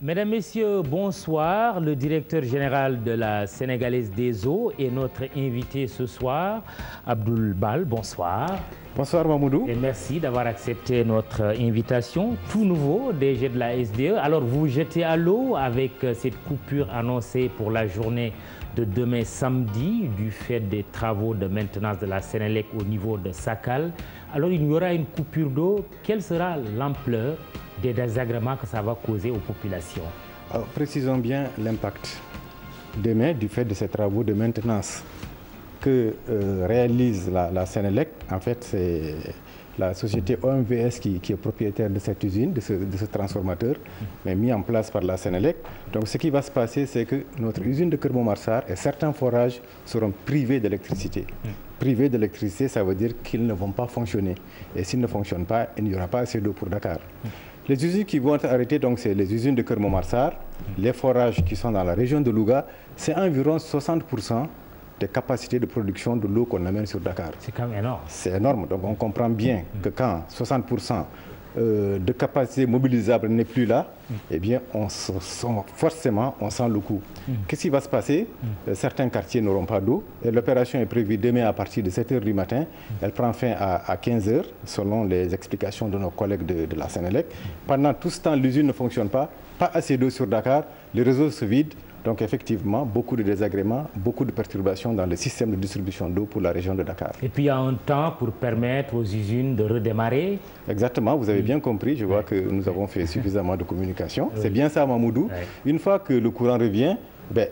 Mesdames, Messieurs, bonsoir. Le directeur général de la Sénégalaise des Eaux est notre invité ce soir. Abdoul Bal, bonsoir. Bonsoir Mamoudou. Et merci d'avoir accepté notre invitation. Tout nouveau, DG de la SDE. Alors vous jetez à l'eau avec cette coupure annoncée pour la journée de demain samedi du fait des travaux de maintenance de la Sénélec au niveau de Sakal. Alors il y aura une coupure d'eau. Quelle sera l'ampleur des désagréments que ça va causer aux populations? Alors, précisons bien l'impact. Demain, du fait de ces travaux de maintenance que réalise la Sénélec, en fait, c'est la société OMVS qui est propriétaire de cette usine, de ce transformateur, mais mis en place par la Sénélec. Donc, ce qui va se passer, c'est que notre usine de Keur Momar et certains forages seront privés d'électricité. Privés d'électricité, ça veut dire qu'ils ne vont pas fonctionner. Et s'ils ne fonctionnent pas, il n'y aura pas assez d'eau pour Dakar. Les usines qui vont être arrêtées, donc, c'est les usines de Keur Momar, les forages qui sont dans la région de Louga, c'est environ 60% des capacités de production de l'eau qu'on amène sur Dakar. C'est quand même énorme. C'est énorme. Donc on comprend bien que quand 60% de capacité mobilisable n'est plus là, eh bien forcément on sent le coup. Qu'est-ce qui va se passer? Certains quartiers n'auront pas d'eau et l'opération est prévue demain à partir de 7 h du matin. Elle prend fin à 15 h selon les explications de nos collègues de la Sénélec. Pendant tout ce temps, l'usine ne fonctionne pas assez d'eau sur Dakar, les réseaux se vident. Donc effectivement, beaucoup de désagréments, beaucoup de perturbations dans le système de distribution d'eau pour la région de Dakar. Et puis il y a un temps pour permettre aux usines de redémarrer. Exactement, vous avez bien compris, je vois que nous avons fait suffisamment de communication. C'est bien ça, Mamoudou. Une fois que le courant revient,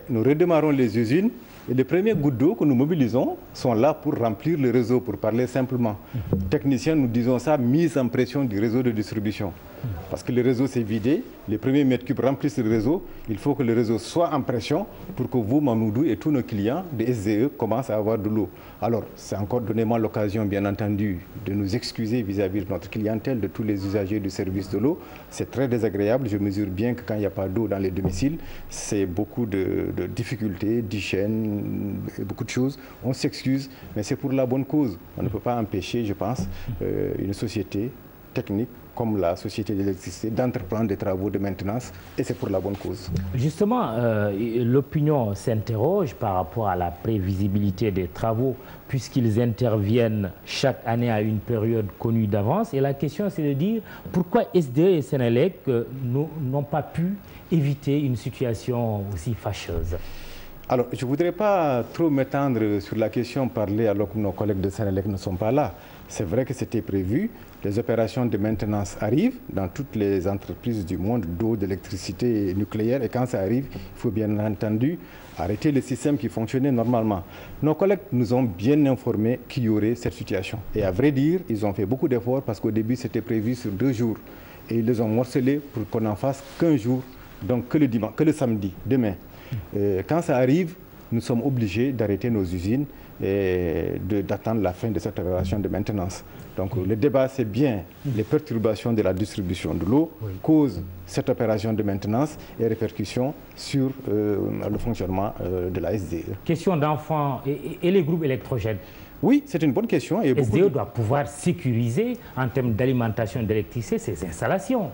nous redémarrons les usines et les premiers gouttes d'eau que nous mobilisons sont là pour remplir le réseau, pour parler simplement. Techniciens, nous disons ça, mise en pression du réseau de distribution. Parce que le réseau s'est vidé, les premiers mètres cubes remplissent le réseau, il faut que le réseau soit en pression pour que vous, Mamoudou, et tous nos clients des SDE commencent à avoir de l'eau. Alors, c'est encore donné-moi l'occasion, bien entendu, de nous excuser vis-à-vis de notre clientèle, de tous les usagers du service de l'eau. C'est très désagréable, je mesure bien que quand il n'y a pas d'eau dans les domiciles, c'est beaucoup de difficultés, d'hygiène, beaucoup de choses. On s'excuse, mais c'est pour la bonne cause. On ne peut pas empêcher, je pense, une société technique comme la société d'électricité d'entreprendre des travaux de maintenance et c'est pour la bonne cause. Justement, l'opinion s'interroge par rapport à la prévisibilité des travaux puisqu'ils interviennent chaque année à une période connue d'avance et la question c'est de dire pourquoi SDE et Sénélec n'ont pas pu éviter une situation aussi fâcheuse. Alors, je ne voudrais pas trop m'étendre sur la question parlée alors que nos collègues de Sénélec ne sont pas là. C'est vrai que c'était prévu. Les opérations de maintenance arrivent dans toutes les entreprises du monde d'eau, d'électricité nucléaire. Et quand ça arrive, il faut bien entendu arrêter le système qui fonctionnait normalement. Nos collègues nous ont bien informés qu'il y aurait cette situation. Et à vrai dire, ils ont fait beaucoup d'efforts parce qu'au début, c'était prévu sur 2 jours. Et ils les ont morcelés pour qu'on n'en fasse qu'un jour, donc que le samedi, demain. Quand ça arrive, nous sommes obligés d'arrêter nos usines et d'attendre la fin de cette opération de maintenance. Donc le débat, c'est bien les perturbations de la distribution de l'eau causent cette opération de maintenance et répercussions sur le fonctionnement de la SDE. Question d'enfants et les groupes électrogènes. Oui, c'est une bonne question. Et SDE doit pouvoir sécuriser en termes d'alimentation d'électricité ces installations.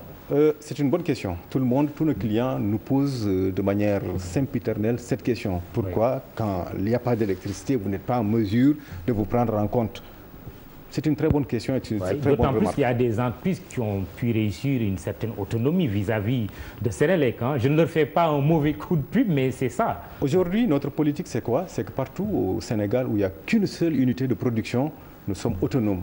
C'est une bonne question. Tout le monde, tous nos clients nous posent de manière sempiternelle cette question. Pourquoi, quand il n'y a pas d'électricité, vous n'êtes pas en mesure de vous prendre en compte? C'est une très bonne question. D'autant plus qu'il y a des entreprises qui ont pu réussir une certaine autonomie vis-à-vis de Sénélec. Je ne leur fais pas un mauvais coup de pub, mais c'est ça. Aujourd'hui, notre politique, c'est quoi? C'est que partout au Sénégal, où il n'y a qu'une seule unité de production, nous sommes autonomes.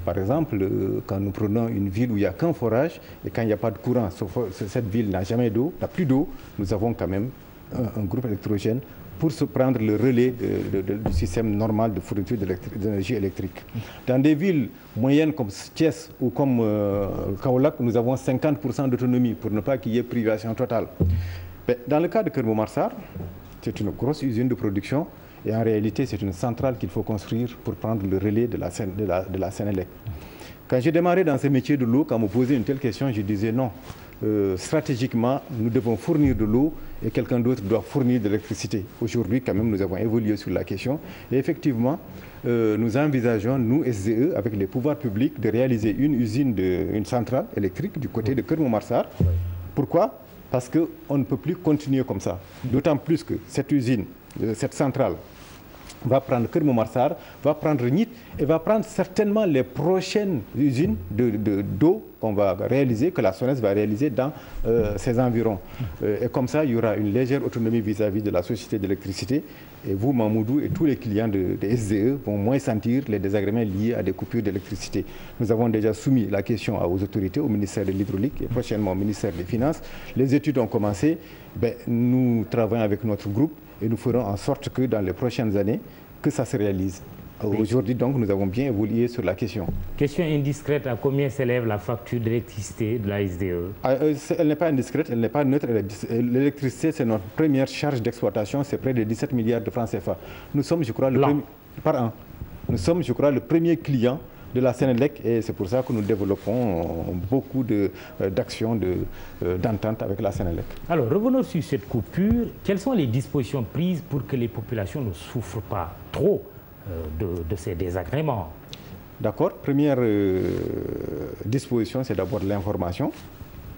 Par exemple, quand nous prenons une ville où il n'y a qu'un forage et quand il n'y a pas de courant, cette ville n'a jamais d'eau, n'a plus d'eau, nous avons quand même un groupe électrogène pour se prendre le relais du système normal de fourniture d'énergie électrique. Dans des villes moyennes comme Thiès ou comme Kaolack, nous avons 50% d'autonomie pour ne pas qu'il y ait privation totale. Mais dans le cas de Keur Momar, c'est une grosse usine de production. Et en réalité, c'est une centrale qu'il faut construire pour prendre le relais de la Sénélec. Quand j'ai démarré dans ce métier de l'eau, quand on me posait une telle question, je disais non. Stratégiquement, nous devons fournir de l'eau et quelqu'un d'autre doit fournir de l'électricité. Aujourd'hui, quand même, nous avons évolué sur la question. Et effectivement, nous envisageons, nous, SDE, avec les pouvoirs publics, de réaliser une centrale électrique du côté de Keur Momar. Pourquoi? parce qu'on ne peut plus continuer comme ça. D'autant plus que cette usine, cette centrale, va prendre Keur Momar Sarr, va prendre NIT et va prendre certainement les prochaines usines d'eau qu'on va réaliser, que la SONES va réaliser dans ses environs. Et comme ça, il y aura une légère autonomie vis-à-vis de la société d'électricité. Et vous, Mamoudou, et tous les clients de SDE vont moins sentir les désagréments liés à des coupures d'électricité. Nous avons déjà soumis la question aux autorités, au ministère de l'Hydraulique et prochainement au ministère des Finances. Les études ont commencé. Nous travaillons avec notre groupe et nous ferons en sorte que dans les prochaines années, que ça se réalise. Oui. Aujourd'hui, donc, nous avons bien évolué sur la question. Question indiscrète, à combien s'élève la facture d'électricité de la SDE? Elle n'est pas indiscrète, elle n'est pas neutre. L'électricité, c'est notre première charge d'exploitation, c'est près de 17 milliards de francs CFA. Nous sommes, je crois, par an. Nous sommes, je crois, le premier client de la Sénélec et c'est pour ça que nous développons beaucoup d'actions d'entente avec la Sénélec. Alors, revenons sur cette coupure. Quelles sont les dispositions prises pour que les populations ne souffrent pas trop de ces désagréments? D'accord. Première disposition, c'est d'abord l'information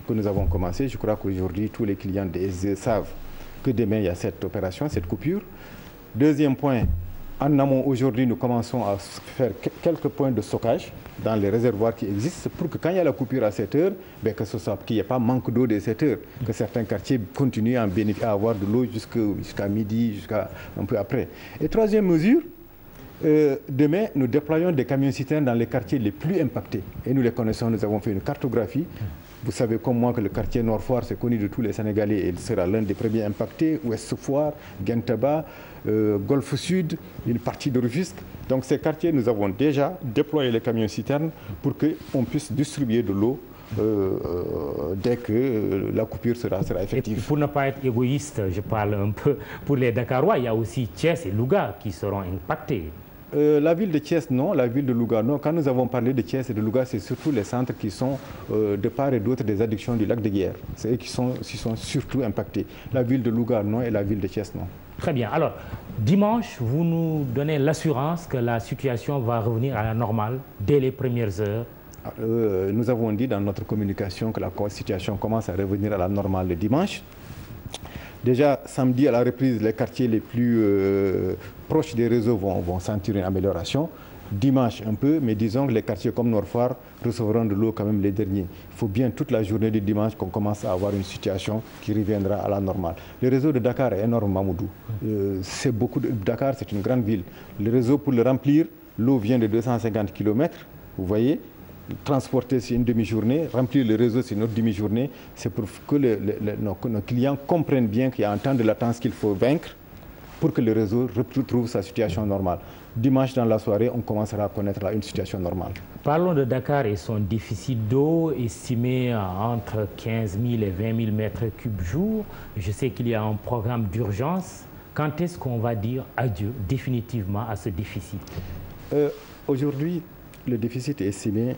que nous avons commencé. Je crois qu'aujourd'hui, tous les clients des SDE savent que demain, il y a cette opération, cette coupure. Deuxième point, en amont, aujourd'hui, nous commençons à faire quelques points de stockage dans les réservoirs qui existent pour que quand il y a la coupure à 7 heures, que ce soit qu'il n'y ait pas manque d'eau de 7 heures, que certains quartiers continuent à avoir de l'eau jusqu'à midi, jusqu'à un peu après. Et troisième mesure, demain, nous déployons des camions-citernes dans les quartiers les plus impactés. Et nous les connaissons, nous avons fait une cartographie. Vous savez comme moi que le quartier Nord-Foire, c'est connu de tous les Sénégalais et il sera l'un des premiers impactés. Ouest-Foire, Guentaba, Golfe Sud, une partie de Rufisque. Donc ces quartiers, nous avons déjà déployé les camions-citernes pour qu'on puisse distribuer de l'eau dès que la coupure sera effective. Et pour ne pas être égoïste, je parle un peu pour les Dakarois, il y a aussi Thiès et Louga qui seront impactés. La ville de Thiès, non. La ville de Louga, non. Quand nous avons parlé de Thiès et de Louga, c'est surtout les centres qui sont de part et d'autre des addictions du lac de Guiers. C'est eux qui sont surtout impactés. La ville de Louga, non. Et la ville de Thiès, non. Très bien. Alors, dimanche, vous nous donnez l'assurance que la situation va revenir à la normale dès les premières heures. Nous avons dit dans notre communication que la situation commence à revenir à la normale le dimanche. Déjà, samedi, à la reprise, les quartiers les plus proches des réseaux vont sentir une amélioration. Dimanche, un peu, mais disons que les quartiers comme Nord-Foire recevront de l'eau quand même les derniers. Il faut bien toute la journée du dimanche qu'on commence à avoir une situation qui reviendra à la normale. Le réseau de Dakar est énorme, Mamoudou. Dakar, c'est une grande ville. Le réseau, pour le remplir, l'eau vient de 250 km, vous voyez. Transporter, c'est une demi-journée. Remplir le réseau, c'est une autre demi-journée. C'est pour que nos clients comprennent bien qu'il y a un temps de latence qu'il faut vaincre pour que le réseau retrouve sa situation normale. Dimanche, dans la soirée, on commencera à connaître une situation normale. Parlons de Dakar et son déficit d'eau estimé entre 15 000 et 20 000 mètres cubes jour. Je sais qu'il y a un programme d'urgence. Quand est-ce qu'on va dire adieu définitivement à ce déficit? Aujourd'hui, le déficit est estimé,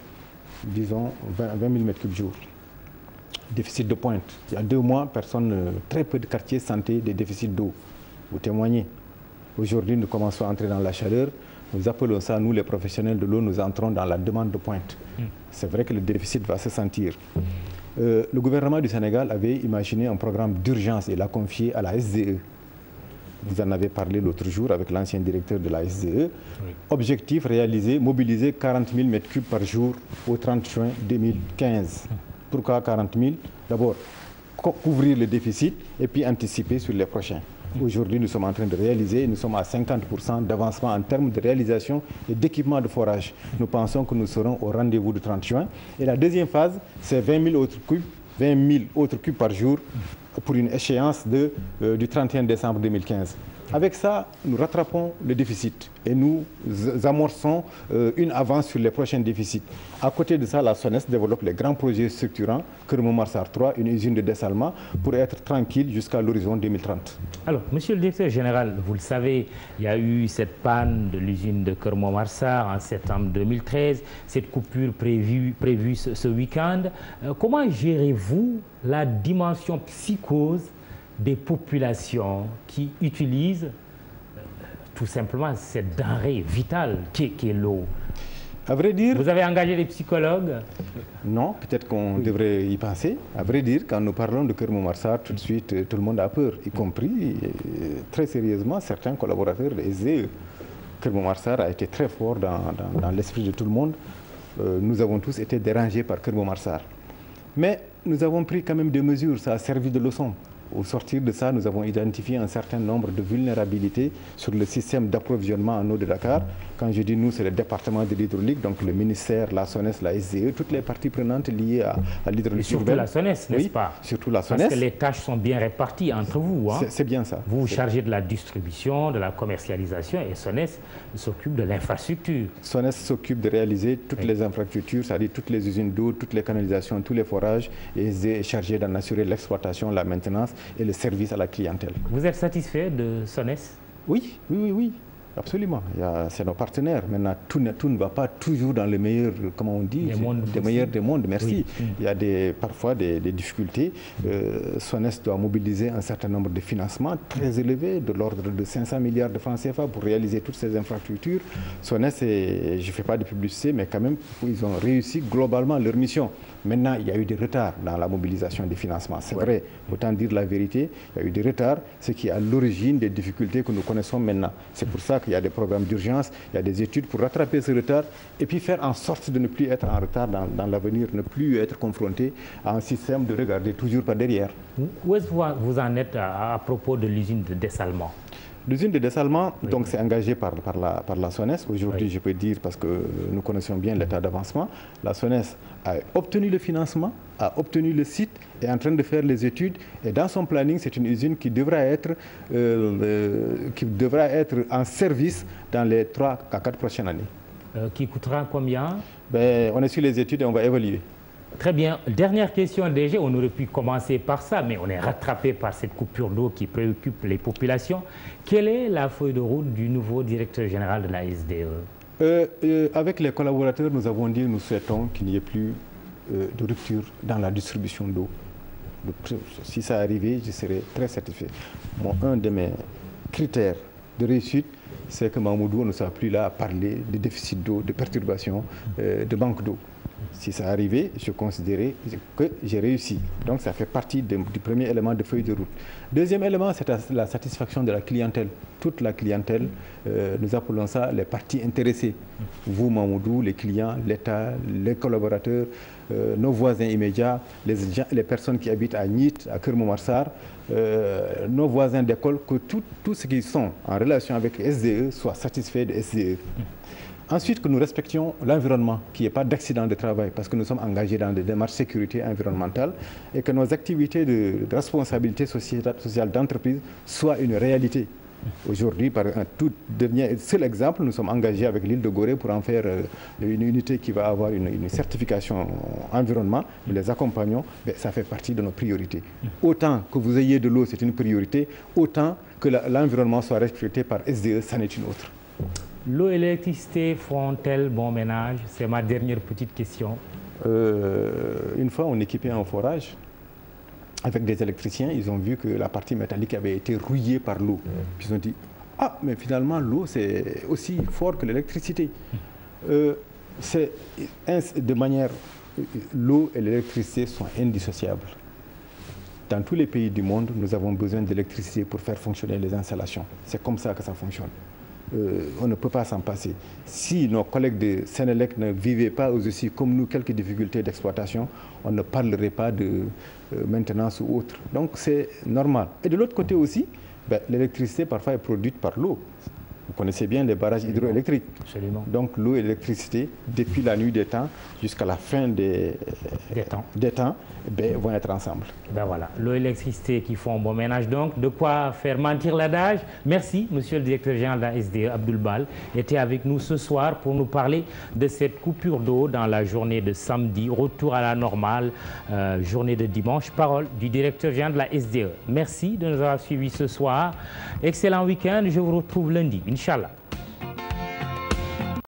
disons, 20 000 mètres cubes jour. Déficit de pointe. Il y a 2 mois, très peu de quartiers sentaient des déficits d'eau. Vous témoignez. Aujourd'hui, nous commençons à entrer dans la chaleur. Nous appelons ça, nous les professionnels de l'eau, nous entrons dans la demande de pointe. C'est vrai que le déficit va se sentir. Le gouvernement du Sénégal avait imaginé un programme d'urgence et l'a confié à la SDE. Vous en avez parlé l'autre jour avec l'ancien directeur de la SDE. Oui. Objectif réalisé, mobiliser 40 000 mètres cubes par jour au 30 juin 2015. Pourquoi 40 000? D'abord, couvrir le déficit et puis anticiper sur les prochains. Aujourd'hui, nous sommes en train de réaliser, nous sommes à 50% d'avancement en termes de réalisation et d'équipement de forage. Nous pensons que nous serons au rendez-vous du 30 juin. Et la deuxième phase, c'est 20 000 autres cubes par jour pour une échéance du 31 décembre 2015. Avec ça, nous rattrapons le déficit et nous amorçons une avance sur les prochains déficits. À côté de ça, la SONES développe les grands projets structurants, Keur Momar Sarr 3, une usine de dessalement, pour être tranquille jusqu'à l'horizon 2030. Alors, monsieur le directeur général, vous le savez, il y a eu cette panne de l'usine de Keur Momar Sarr en septembre 2013, cette coupure prévue ce week-end. Comment gérez-vous la dimension psychose des populations qui utilisent tout simplement cette denrée vitale qui est l'eau? À vrai dire... Vous avez engagé des psychologues? Non, peut-être qu'on devrait y penser. À vrai dire, quand nous parlons de Keur Momar, tout de suite, tout le monde a peur, y compris, très sérieusement, certains collaborateurs de SDE. Keur Momar a été très fort dans l'esprit de tout le monde. Nous avons tous été dérangés par Keur Momar. Mais nous avons pris quand même des mesures, ça a servi de leçon. Au sortir de ça, nous avons identifié un certain nombre de vulnérabilités sur le système d'approvisionnement en eau de Dakar. Quand je dis nous, c'est le département de l'hydraulique, donc le ministère, la SONES, la SDE, toutes les parties prenantes liées à l'hydraulique. Surtout la SONES, n'est-ce pas? Surtout la SONES. Parce que les tâches sont bien réparties entre vous. Hein? C'est bien ça. Vous vous chargez de la distribution, de la commercialisation, et SONES s'occupe de l'infrastructure. SONES s'occupe de réaliser toutes les infrastructures, c'est-à-dire toutes les usines d'eau, toutes les canalisations, tous les forages, et SDE est chargé d'en assurer l'exploitation, la maintenance et le service à la clientèle. Vous êtes satisfait de SONES? Oui, absolument. C'est nos partenaires. Maintenant, tout ne va pas toujours dans le meilleur, comment on dit, des meilleurs des mondes. Merci. Oui. Il y a parfois des difficultés. SONES doit mobiliser un certain nombre de financements très élevés, de l'ordre de 500 milliards de francs CFA pour réaliser toutes ces infrastructures. SONES, je ne fais pas de publicité, mais quand même, ils ont réussi globalement leur mission. Maintenant, il y a eu des retards dans la mobilisation des financements. C'est vrai, autant dire la vérité, il y a eu des retards, ce qui est à l'origine des difficultés que nous connaissons maintenant. C'est pour ça qu'il y a des programmes d'urgence, il y a des études pour rattraper ce retard et puis faire en sorte de ne plus être en retard dans l'avenir, ne plus être confronté à un système de regarder toujours par derrière. Où est-ce que vous en êtes à propos de l'usine de dessalement? L'usine de dessalement, donc, c'est engagé par la SONES. Aujourd'hui, je peux dire, parce que nous connaissons bien l'état d'avancement, la SONES a obtenu le financement, a obtenu le site, est en train de faire les études. Et dans son planning, c'est une usine qui devra être en service dans les 3 à 4 prochaines années. Qui coûtera combien? On est sur les études et on va évaluer. Très bien. Dernière question, DG. On aurait pu commencer par ça, mais on est rattrapé par cette coupure d'eau qui préoccupe les populations. Quelle est la feuille de route du nouveau directeur général de la SDE? Avec les collaborateurs, nous avons dit que nous souhaitons qu'il n'y ait plus de rupture dans la distribution d'eau. Si ça arrivait, je serais très satisfait. Un de mes critères de réussite, c'est que Mamoudou ne soit plus là à parler de déficit d'eau, de perturbation, de manque d'eau. Si ça arrivait, je considérais que j'ai réussi. Donc ça fait partie du premier élément de feuille de route. Deuxième élément, c'est la satisfaction de la clientèle. Toute la clientèle, nous appelons ça les parties intéressées. Vous, Mamoudou, les clients, l'État, les collaborateurs, nos voisins immédiats, les personnes qui habitent à Nit, à Keur Momar, nos voisins d'école, que tous ceux qui sont en relation avec SDE soient satisfaits de SDE. Ensuite, que nous respections l'environnement, qu'il n'y ait pas d'accident de travail, parce que nous sommes engagés dans des démarches de sécurité environnementale et que nos activités de responsabilité sociale d'entreprise soient une réalité. Aujourd'hui, par un tout seul exemple, nous sommes engagés avec l'île de Gorée pour en faire une unité qui va avoir une certification environnement. Nous les accompagnons, mais ça fait partie de nos priorités. Autant que vous ayez de l'eau, c'est une priorité, autant que l'environnement soit respecté par SDE, ça n'est une autre. L'eau et l'électricité font-elles bon ménage? C'est ma dernière petite question. Une fois, on équipait un forage avec des électriciens. Ils ont vu que la partie métallique avait été rouillée par l'eau. Puis ils ont dit, ah, mais finalement, l'eau, c'est aussi fort que l'électricité. L'eau et l'électricité sont indissociables. Dans tous les pays du monde, nous avons besoin d'électricité pour faire fonctionner les installations. C'est comme ça que ça fonctionne. On ne peut pas s'en passer. Si nos collègues de Sénélec ne vivaient pas aussi comme nous quelques difficultés d'exploitation, on ne parlerait pas de maintenance ou autre. Donc c'est normal. Et de l'autre côté aussi, l'électricité parfois est produite par l'eau. Vous connaissez bien les barrages hydroélectriques. Absolument. Donc l'eau et l'électricité, depuis la nuit des temps jusqu'à la fin des temps, vont être ensemble. Voilà, l'eau et l'électricité qui font bon ménage donc. De quoi faire mentir l'adage. Merci, monsieur le directeur général de la SDE, Abdoul Bal, était avec nous ce soir pour nous parler de cette coupure d'eau dans la journée de samedi. Retour à la normale, journée de dimanche. Parole du directeur général de la SDE. Merci de nous avoir suivis ce soir. Excellent week-end. Je vous retrouve lundi. Inch'Allah.